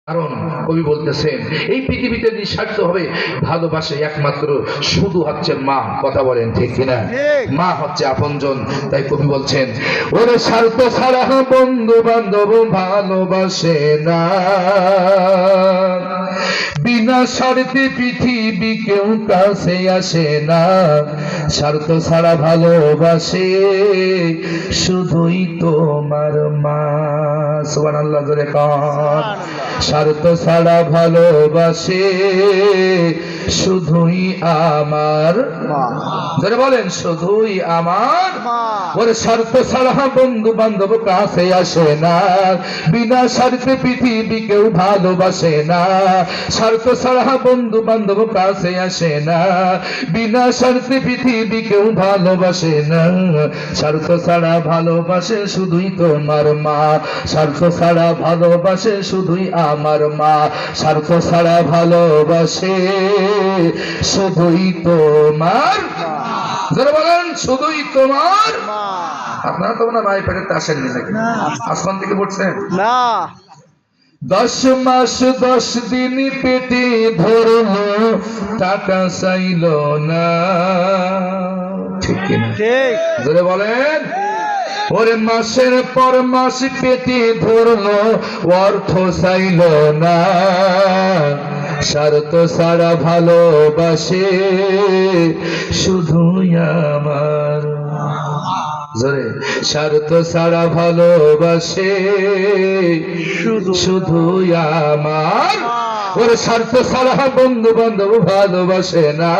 কারণ কবি বলতেছেন এই পৃথিবীতে নিঃস্বার্থ হবে ভালোবাসে একমাত্র শুধু হচ্ছে মা। কথা বলেন ঠিক কিনা? মা হচ্ছে আপনজন। তাই কবি বলছেন ওরে স্বার্থ ছাড়া বন্ধু বান্ধব ভালোবাসে না, বিনা স্বার্থে পৃথিবী কেউ কাছে আসে না, স্বার্থ ছাড়া ভালোবাসে শুধুই তোমার মা। সুবহানাল্লাহ জোরে কান। স্বার্থ ছাড়া ভালোবাসে শুধুই আমার মা। জোরে বলেন শুধুই আমার মা। ওরে স্বার্থ ছাড়া বন্ধু বান্ধব কাছে আসে না, বিনা স্বার্থে পৃথিবী কেউ ভালোবাসে না, স্বার্থ ছাড়া বন্ধু বান্ধব কাছে আসে না, বিনা স্বার্থে পৃথিবী কেউ ভালোবাসে না, স্বার্থ ছাড়া ভালোবাসে শুধুই তোমার মা, স্বার্থ ছাড়া ভালোবাসে শুধুই আমার মা, স্বার্থ ছাড়া ভালোবাসে শুধুই তোমার। যারা বলেন শুধুই তোমার। আপনারা তো না ভাই পেটে আসেননি নাকি? আসমান থেকে পড়ছেন না? 10 মাস 10 দিন পেটে ধরলো, টাকা চাইলো না। ঠিক কিনা? ঠিক। জোরে বলেন। ওরে মাসের পর মাস পেটে ধরলো, অর্থ চাইলো না, স্বার্থ ছাড়া ভালোবাসে শুধুই আমার। জোরে স্বার্থ ছাড়া ভালোবাসে শুধুই আমার। ওরে স্বার্থ ছাড়া বন্ধু বান্ধব ভালোবাসে না,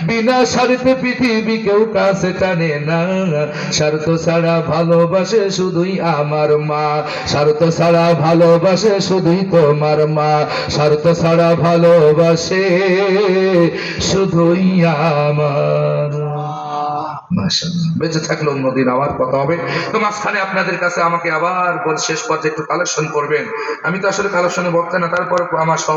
বিনা স্বার্থে পৃথিবী কেউ কাছে টানে না, স্বার্থ ছাড়া ভালোবাসে শুধুই আমার মা, স্বার্থ ছাড়া ভালোবাসে শুধুই তোমার মা, স্বার্থ ছাড়া ভালোবাসে শুধুই আমার। মাশাআল্লাহ। বেঁচে থাকলে অন্যদিন আবার কথা হবে। তো মাঝখানে আপনাদের কাছে আমাকে আবার শেষ পর্যায়ে একটু কালেকশন করবেন। আমি তো আসলে কালেকশনে বক্তা না, তারপর আমার